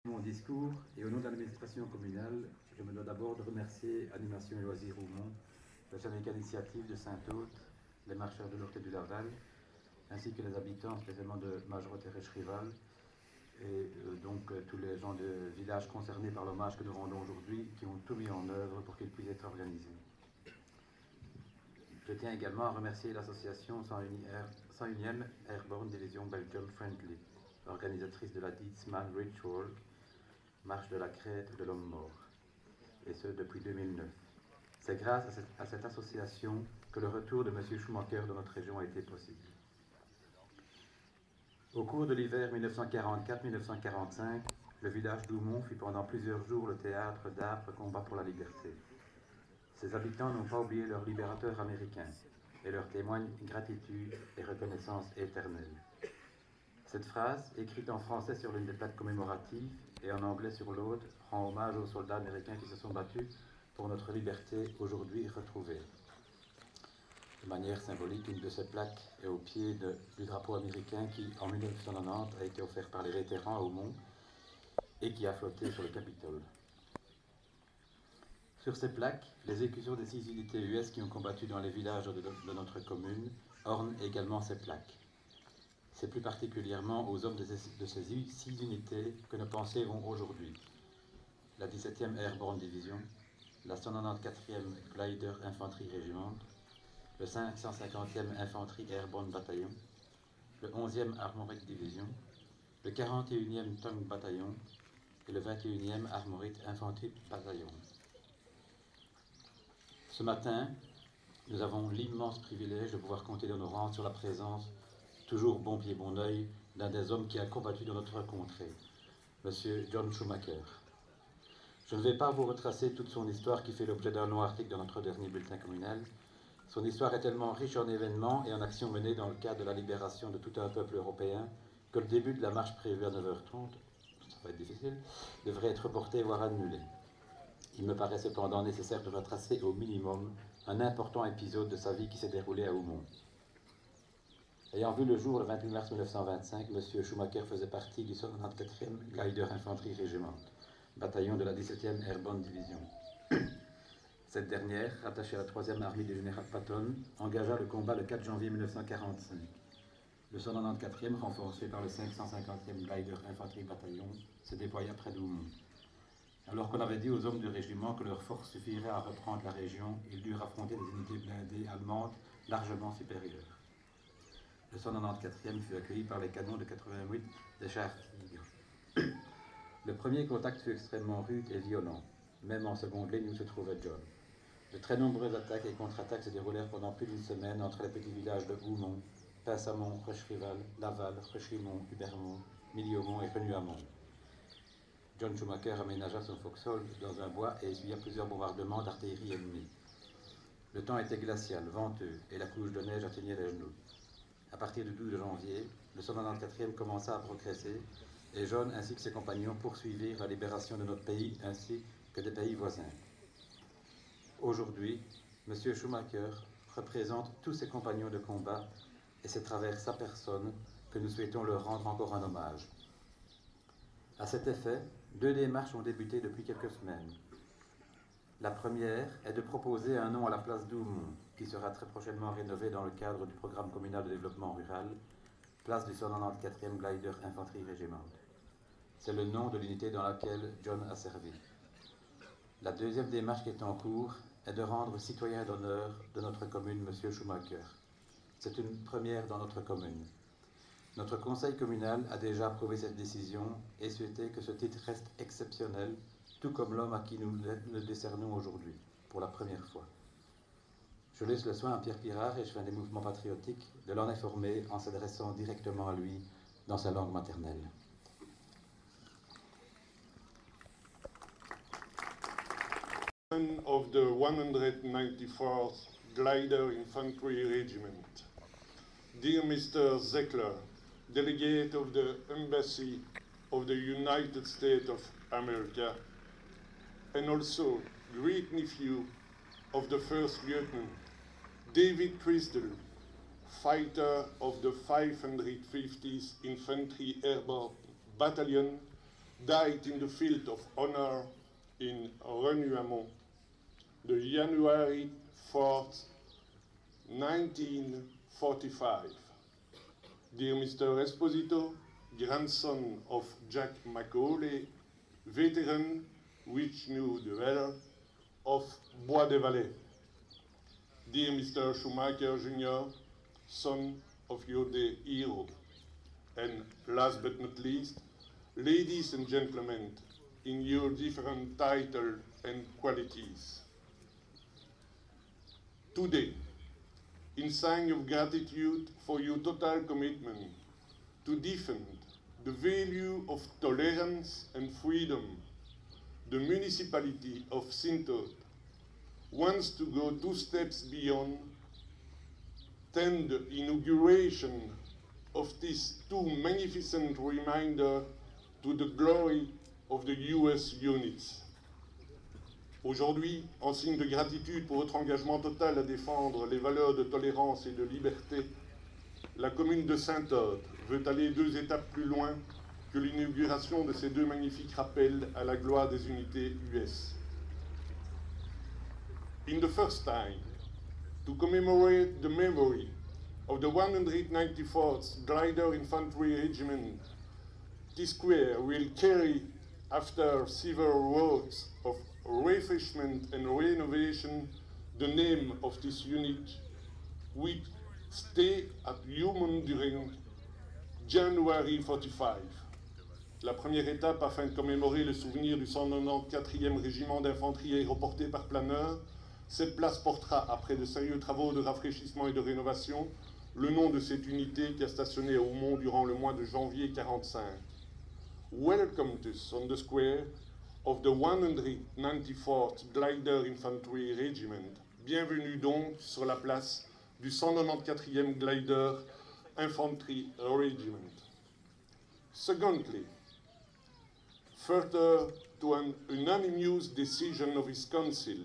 Mon discours et au nom de l'administration communale, je me dois d'abord de remercier Animation et Loisirs Roumont, le syndicat d'initiative de Saint-Aude, les marcheurs de l'Orte et du Laval, ainsi que les habitants spécialement de Majoreau-Terre-Rival et tous les gens de villages concernés par l'hommage que nous rendons aujourd'hui, qui ont tout mis en œuvre pour qu'il puisse être organisé. Je tiens également à remercier l'association 101e Airborne Division Belgium Friendly, organisatrice de la Dietzman Ritual, marche de la crête de l'homme mort, et ce depuis 2009. C'est grâce à cette association que le retour de M. Schumacher dans notre région a été possible. Au cours de l'hiver 1944-1945, le village d'Oumont fut pendant plusieurs jours le théâtre d'âpres combats pour la liberté. Ses habitants n'ont pas oublié leur libérateur américain et leur témoignent gratitude et reconnaissance éternelle. Cette phrase, écrite en français sur l'une des plaques commémoratives et en anglais sur l'autre, rend hommage aux soldats américains qui se sont battus pour notre liberté aujourd'hui retrouvée. De manière symbolique, une de ces plaques est au pied du drapeau américain qui, en 1990, a été offert par les vétérans à Aumont et qui a flotté sur le Capitole. Sur ces plaques, les écussons des 6 unités US qui ont combattu dans les villages de notre commune ornent également ces plaques. C'est plus particulièrement aux hommes de ces 6 unités que nos pensées vont aujourd'hui. La 17e Airborne Division, la 194e Glider Infanterie Regiment, le 550e Infanterie Airborne Bataillon, le 11e Armored Division, le 41e Tank Bataillon et le 21e Armored Infantry Bataillon. Ce matin, nous avons l'immense privilège de pouvoir compter dans nos rangs sur la présence, toujours bon pied bon oeil, d'un des hommes qui a combattu dans notre contrée, M. John Schumacher. Je ne vais pas vous retracer toute son histoire qui fait l'objet d'un long article dans notre dernier bulletin communal. Son histoire est tellement riche en événements et en actions menées dans le cadre de la libération de tout un peuple européen que le début de la marche prévue à 9h30, ça va être difficile, devrait être reporté voire annulé. Il me paraît cependant nécessaire de retracer au minimum un important épisode de sa vie qui s'est déroulé à Oumont. Ayant vu le jour le 28 mars 1925, M. Schumacher faisait partie du 194e Glider Infanterie Regiment, bataillon de la 17e Airborne Division. Cette dernière, rattachée à la 3e armée du général Patton, engagea le combat le 4 janvier 1945. Le 194e, renforcé par le 550e Glider Infanterie Bataillon, se déploya près d'Oumont. Alors qu'on avait dit aux hommes du régiment que leur force suffirait à reprendre la région, ils durent affronter des unités blindées allemandes largement supérieures. Le 194e fut accueilli par les canons de 88 des chars Tigre. Le premier contact fut extrêmement rude et violent. Même en seconde ligne où se trouvait John. De très nombreuses attaques et contre-attaques se déroulèrent pendant plus d'une semaine entre les petits villages de Oumont, Pinsamont, Rocherival, Laval, Rechimont, Hubermont, Miliaumont et Renuamont. John Schumacher aménagea son Foxhole dans un bois et essuya plusieurs bombardements d'artillerie ennemie. Le temps était glacial, venteux, et la couche de neige atteignait les genoux. À partir du 12 janvier, le 194e commença à progresser, et John ainsi que ses compagnons poursuivirent la libération de notre pays ainsi que des pays voisins. Aujourd'hui, M. Schumacher représente tous ses compagnons de combat et c'est à travers sa personne que nous souhaitons leur rendre encore un hommage. À cet effet, 2 démarches ont débuté depuis quelques semaines. La première est de proposer un nom à la place d'Oumont, qui sera très prochainement rénové dans le cadre du programme communal de développement rural, place du 194e Glider Infanterie Regiment. C'est le nom de l'unité dans laquelle John a servi. La deuxième démarche qui est en cours est de rendre citoyen d'honneur de notre commune M. Schumacher. C'est une première dans notre commune. Notre conseil communal a déjà approuvé cette décision et souhaité que ce titre reste exceptionnel, tout comme l'homme à qui nous le décernons aujourd'hui, pour la première fois. Je laisse le soin à Pierre Pirard et je fais des mouvements patriotiques de l'en informer en s'adressant directement à lui dans sa langue maternelle. Of the 194th Glider Infantry Regiment. Dear Mr. Zeckler, Delegate of the Embassy of the United States of America, and also great nephew of the First Lieutenant, David Crystal, fighter of the 550th Infantry Airborne Battalion died in the field of honor in Renuamont, the January 4th, 1945. Dear Mr. Esposito, grandson of Jack Macaulay, veteran, which knew the weather, of Bois des Valets. Dear Mr. Schumacher Jr., son of your day hero. And last but not least, ladies and gentlemen, in your different titles and qualities. Today, in sign of gratitude for your total commitment to defend the value of tolerance and freedom, the municipality of Saint-Aude wants to go 2 steps beyond, than the inauguration of these 2 magnificent reminders to the glory of the US units. Aujourd'hui, en signe de gratitude pour votre engagement total à défendre les valeurs de tolérance et de liberté, la commune de Saint-Aude veut aller 2 étapes plus loin que l'inauguration de ces 2 magnifiques rappels à la gloire des unités US. In the first time, to commemorate the memory of the 194th Glider Infantry Regiment, this square will carry, after several works of refreshment and renovation, the name of this unit, which stay at Human during January 45. La première étape afin de commémorer le souvenir du 194e régiment d'infanterie aéroporté par planeur, cette place portera, après de sérieux travaux de rafraîchissement et de rénovation, le nom de cette unité qui a stationné à Houmont durant le mois de janvier 1945. Welcome to us on the square of the 194th Glider Infantry Regiment. Bienvenue donc sur la place du 194e Glider Infantry Regiment. Secondly, further to an unanimous decision of its council,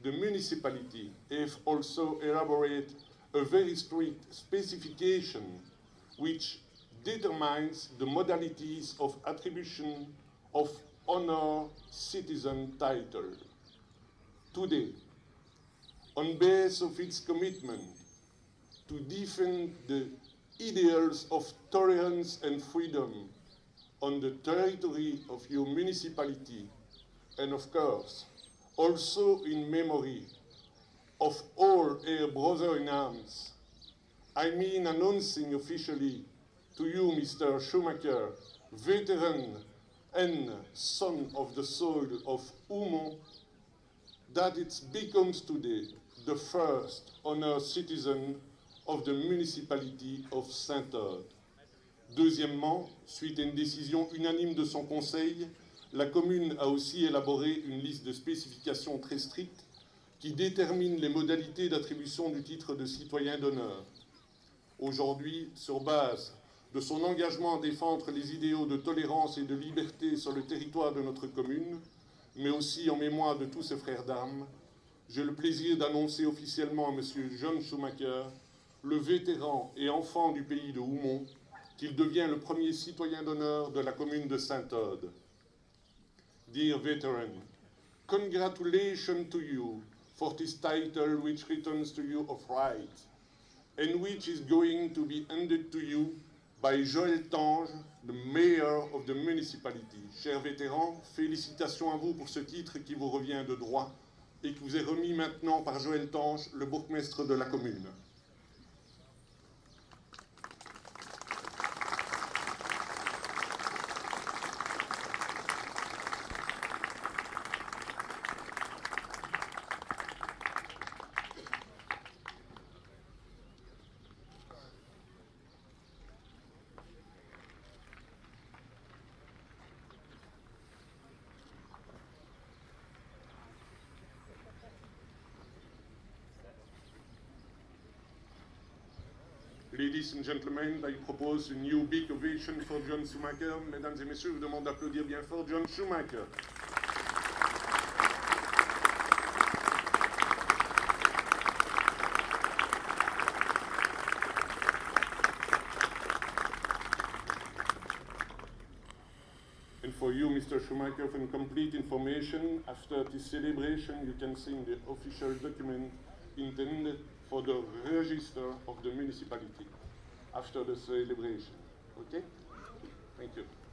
the municipality have also elaborated a very strict specification which determines the modalities of attribution of honor citizen title. Today, on base of its commitment to defend the ideals of tolerance and freedom on the territory of your municipality, and of course, also in memory of all our brothers in arms, I mean announcing officially to you, Mr. Schumacher, veteran and son of the soil of Houmont, that it becomes today the first honored citizen of the municipality of Saint-Aude. Deuxièmement, suite à une décision unanime de son conseil, la commune a aussi élaboré une liste de spécifications très strictes qui détermine les modalités d'attribution du titre de citoyen d'honneur. Aujourd'hui, sur base de son engagement à défendre les idéaux de tolérance et de liberté sur le territoire de notre commune, mais aussi en mémoire de tous ses frères d'armes, j'ai le plaisir d'annoncer officiellement à M. John Schumacher, le vétéran et enfant du pays de Houmont, qu'il devient le premier citoyen d'honneur de la commune de Saint-Aude. Dear veteran, congratulations to you for this title which returns to you of right, and which is going to be handed to you by Joël Tange, the mayor of the municipality. Chers vétérans, félicitations à vous pour ce titre qui vous revient de droit et qui vous est remis maintenant par Joël Tange, le bourgmestre de la commune. Ladies and gentlemen, I propose a new big ovation for John Schumacher. Mesdames et messieurs, je vous demande d'applaudir bien fort John Schumacher. Mr. Schumacher, for complete information. After this celebration, you can see the official document intended for the register of the municipality after the celebration. Okay? Thank you.